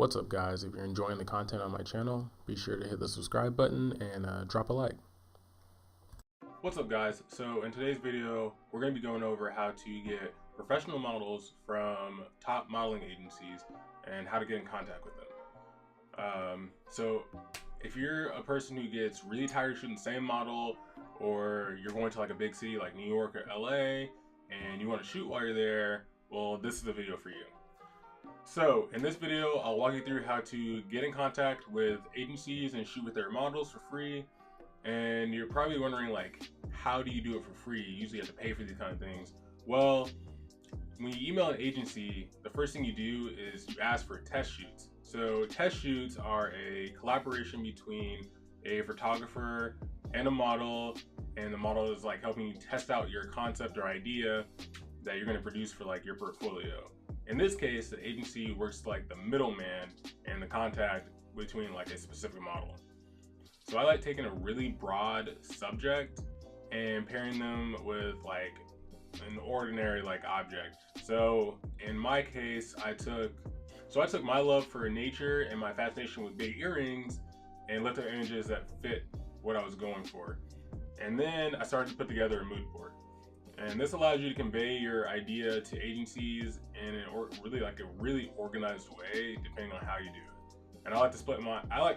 What's up, guys? If you're enjoying the content on my channel, be sure to hit the subscribe button and drop a like. What's up, guys? So in today's video, we're going to be going over how to get professional models from top modeling agencies and how to get in contact with them. So if you're a person who gets really tired of shooting the same model, or you're going to like a big city like New York or LA and you want to shoot while you're there, well, this is the video for you. So in this video, I'll walk you through how to get in contact with agencies and shoot with their models for free. And you're probably wondering, like, how do you do it for free? You usually have to pay for these kind of things. Well, when you email an agency, the first thing you do is you ask for test shoots. So test shoots are a collaboration between a photographer and a model, and the model is like helping you test out your concept or idea that you're going to produce for like your portfolio. In this case, the agency works like the middleman and the contact between like a specific model. So I like taking a really broad subject and pairing them with like an ordinary like object. So in my case, I took my love for nature and my fascination with big earrings and looked at images that fit what I was going for. And then I started to put together a mood board. And this allows you to convey your idea to agencies in a really organized way, depending on how you do it. And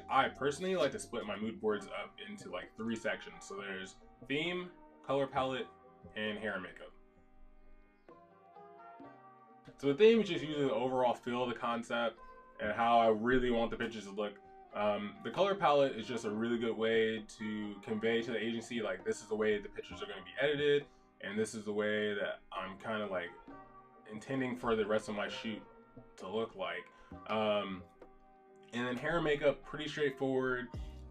I personally like to split my mood boards up into like 3 sections. So there's theme, color palette, and hair and makeup. So the theme is just usually the overall feel of the concept and how I really want the pictures to look. The color palette is just a really good way to convey to the agency, like, this is the way the pictures are going to be edited, and this is the way that I'm kind of like intending for the rest of my shoot to look like. And then hair and makeup, pretty straightforward.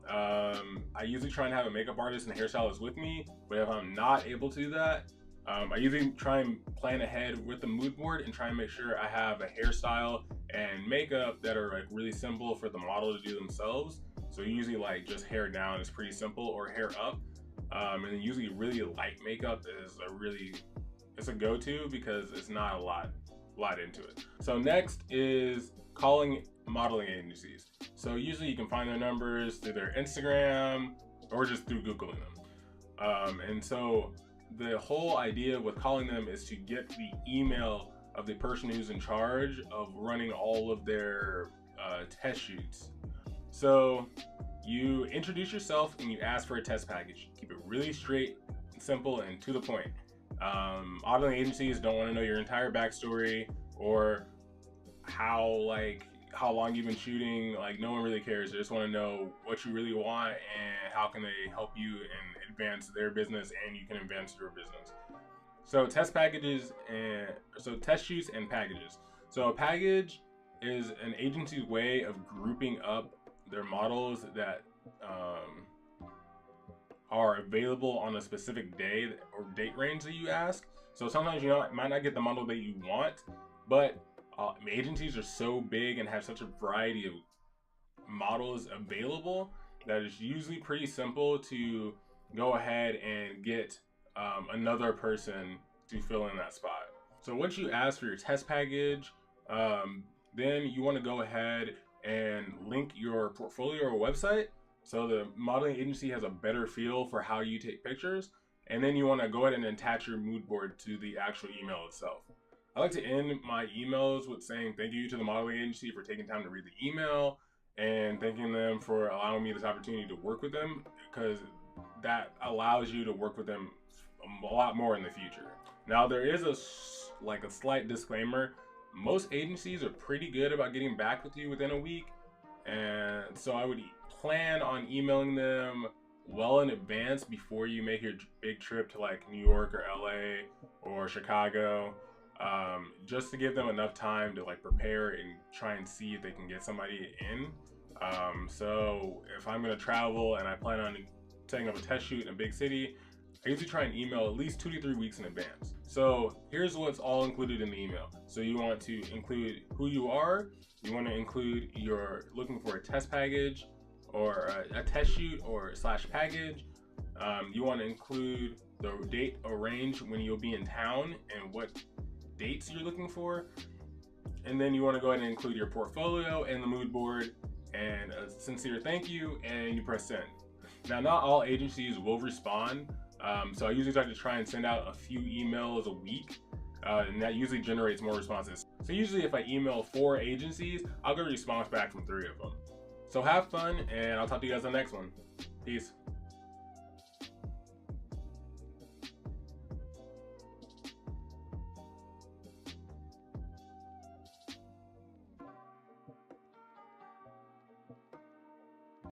I usually try and have a makeup artist and hairstylist with me, but if I'm not able to do that, I usually try and plan ahead with the mood board and try and make sure I have a hairstyle and makeup that are like really simple for the model to do themselves. So usually like just hair down is pretty simple, or hair up. And then usually really light makeup is it's a go-to because it's not a lot into it. So next is calling modeling agencies. So usually you can find their numbers through their Instagram or just through Googling them. And so the whole idea with calling them is to get the email of the person who's in charge of running all of their test shoots. So you introduce yourself and you ask for a test package. Keep it really straight, simple, and to the point. Modeling agencies don't want to know your entire backstory or how long you've been shooting. Like, no one really cares. They just want to know what you really want and how can they help you and advance their business, and you can advance your business. So test shoots and packages. So a package is an agency's way of grouping up their models that are available on a specific day or date range that you ask. So sometimes you might not get the model that you want, but agencies are so big and have such a variety of models available that it's usually pretty simple to go ahead and get another person to fill in that spot. So once you ask for your test package, then you want to go ahead and link your portfolio or website so the modeling agency has a better feel for how you take pictures. And then you want to go ahead and attach your mood board to the actual email itself. I like to end my emails with saying thank you to the modeling agency for taking time to read the email and thanking them for allowing me this opportunity to work with them, because that allows you to work with them a lot more in the future. Now, there is a slight disclaimer. Most agencies are pretty good about getting back with you within a week, and so I would plan on emailing them well in advance before you make your big trip to like New York or LA or Chicago, just to give them enough time to like prepare and try and see if they can get somebody in. So if I'm going to travel and I plan on setting up a test shoot in a big city, I usually try and email at least 2 to 3 weeks in advance. So here's what's all included in the email. So you want to include who you are. You want to include you're looking for a test package or a test shoot or / package. You want to include the date or range when you'll be in town and what dates you're looking for. And then you want to go ahead and include your portfolio and the mood board and a sincere thank you, and you press send. Now, not all agencies will respond, so I usually try and send out a few emails a week, and that usually generates more responses. So usually if I email 4 agencies, I'll get a response back from 3 of them. So have fun, and I'll talk to you guys on the next one. Peace.